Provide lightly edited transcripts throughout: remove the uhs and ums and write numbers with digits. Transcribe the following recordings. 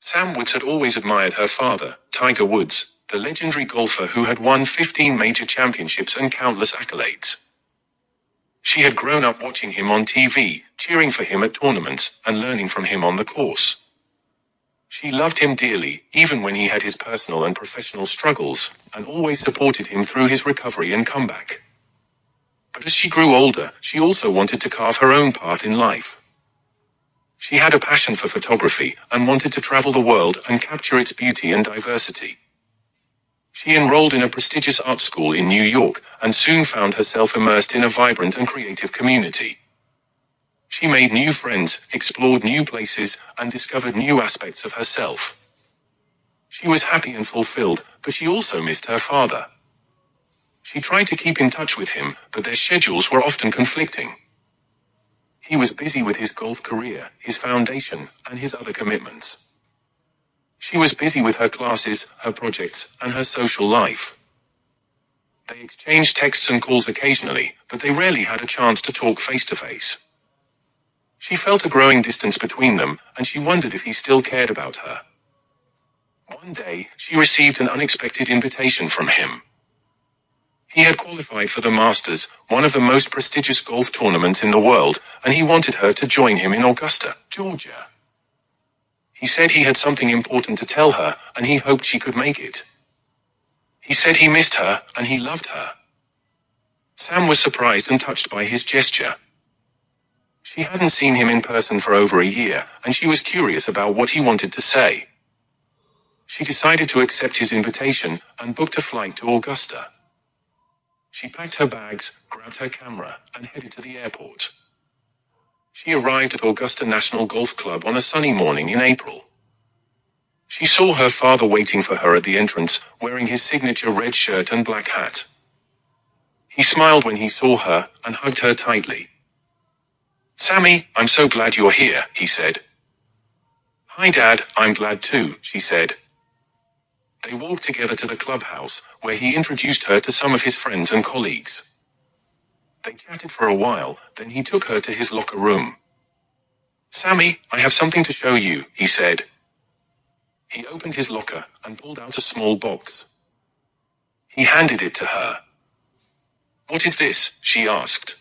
Sam Woods had always admired her father, Tiger Woods, the legendary golfer who had won 15 major championships and countless accolades. She had grown up watching him on TV, cheering for him at tournaments, and learning from him on the course. She loved him dearly, even when he had his personal and professional struggles, and always supported him through his recovery and comeback. But as she grew older, she also wanted to carve her own path in life. She had a passion for photography, and wanted to travel the world and capture its beauty and diversity. She enrolled in a prestigious art school in New York, and soon found herself immersed in a vibrant and creative community. She made new friends, explored new places, and discovered new aspects of herself. She was happy and fulfilled, but she also missed her father. She tried to keep in touch with him, but their schedules were often conflicting. He was busy with his golf career, his foundation, and his other commitments. She was busy with her classes, her projects, and her social life. They exchanged texts and calls occasionally, but they rarely had a chance to talk face to face. She felt a growing distance between them, and she wondered if he still cared about her. One day, she received an unexpected invitation from him. He had qualified for the Masters, one of the most prestigious golf tournaments in the world, and he wanted her to join him in Augusta, Georgia. He said he had something important to tell her, and he hoped she could make it. He said he missed her, and he loved her. Sam was surprised and touched by his gesture. She hadn't seen him in person for over a year, and she was curious about what he wanted to say. She decided to accept his invitation, and booked a flight to Augusta. She packed her bags, grabbed her camera, and headed to the airport. She arrived at Augusta National Golf Club on a sunny morning in April. She saw her father waiting for her at the entrance, wearing his signature red shirt and black hat. He smiled when he saw her, and hugged her tightly. "Sammy, I'm so glad you're here," he said. "Hi Dad, I'm glad too," she said. They walked together to the clubhouse, where he introduced her to some of his friends and colleagues. They chatted for a while, then he took her to his locker room. "Sammy, I have something to show you," he said. He opened his locker, and pulled out a small box. He handed it to her. "What is this?" she asked.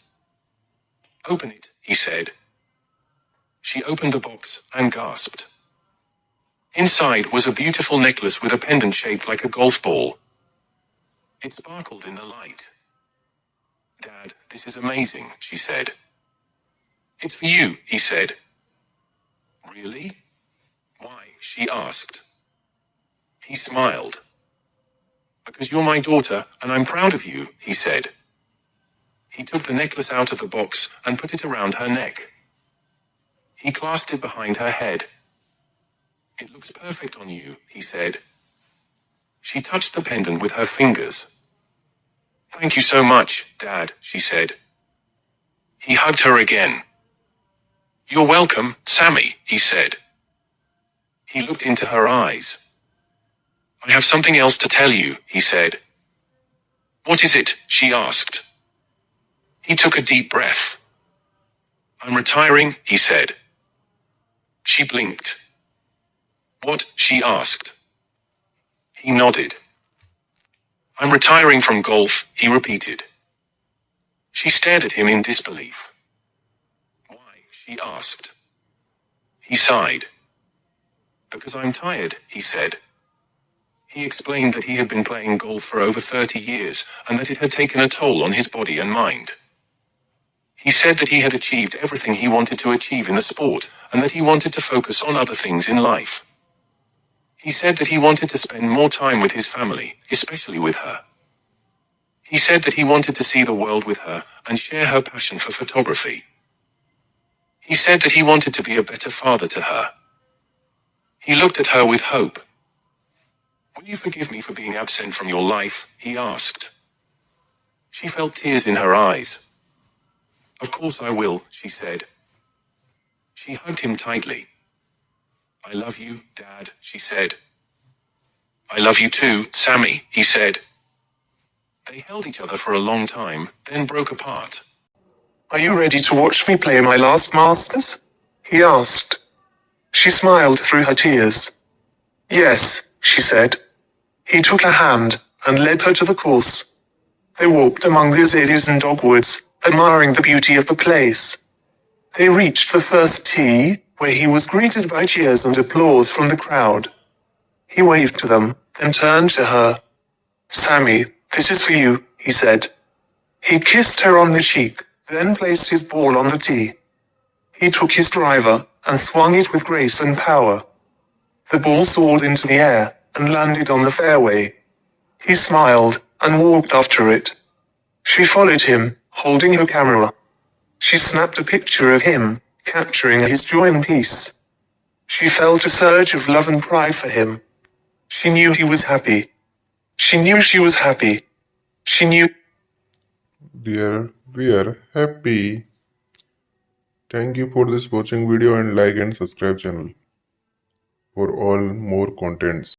"Open it," he said. She opened the box, and gasped. Inside was a beautiful necklace with a pendant shaped like a golf ball. It sparkled in the light. "Dad, this is amazing," she said. "It's for you," he said. "Really? Why?" she asked. He smiled. "Because you're my daughter, and I'm proud of you," he said. He took the necklace out of the box, and put it around her neck. He clasped it behind her head. "It looks perfect on you," he said. She touched the pendant with her fingers. "Thank you so much, Dad," she said. He hugged her again. "You're welcome, Sammy," he said. He looked into her eyes. "I have something else to tell you," he said. "What is it?" she asked. He took a deep breath. "I'm retiring," he said. She blinked. "What?" she asked. He nodded. "I'm retiring from golf," he repeated. She stared at him in disbelief. "Why?" she asked. He sighed. "Because I'm tired," he said. He explained that he had been playing golf for over 30 years, and that it had taken a toll on his body and mind. He said that he had achieved everything he wanted to achieve in the sport, and that he wanted to focus on other things in life. He said that he wanted to spend more time with his family, especially with her. He said that he wanted to see the world with her, and share her passion for photography. He said that he wanted to be a better father to her. He looked at her with hope. "Will you forgive me for being absent from your life?" he asked. She felt tears in her eyes. "Of course I will," she said. She hugged him tightly. "I love you, Dad," she said. "I love you too, Sammy," he said. They held each other for a long time, then broke apart. "Are you ready to watch me play my last Masters?" he asked. She smiled through her tears. Yes, she said. He took her hand and led her to the course. They walked among the azaleas and dogwoods, admiring the beauty of the place. They reached the first tee, where he was greeted by cheers and applause from the crowd. He waved to them, then turned to her. "Sammy, this is for you," he said. He kissed her on the cheek, then placed his ball on the tee. He took his driver and swung it with grace and power. The ball soared into the air and landed on the fairway. He smiled and walked after it. She followed him, holding her camera. She snapped a picture of him, capturing his joy and peace. She felt a surge of love and pride for him. She knew he was happy. She knew she was happy. She knew. Dear, we are happy. Thank you for this watching video and like and subscribe channel for all more contents.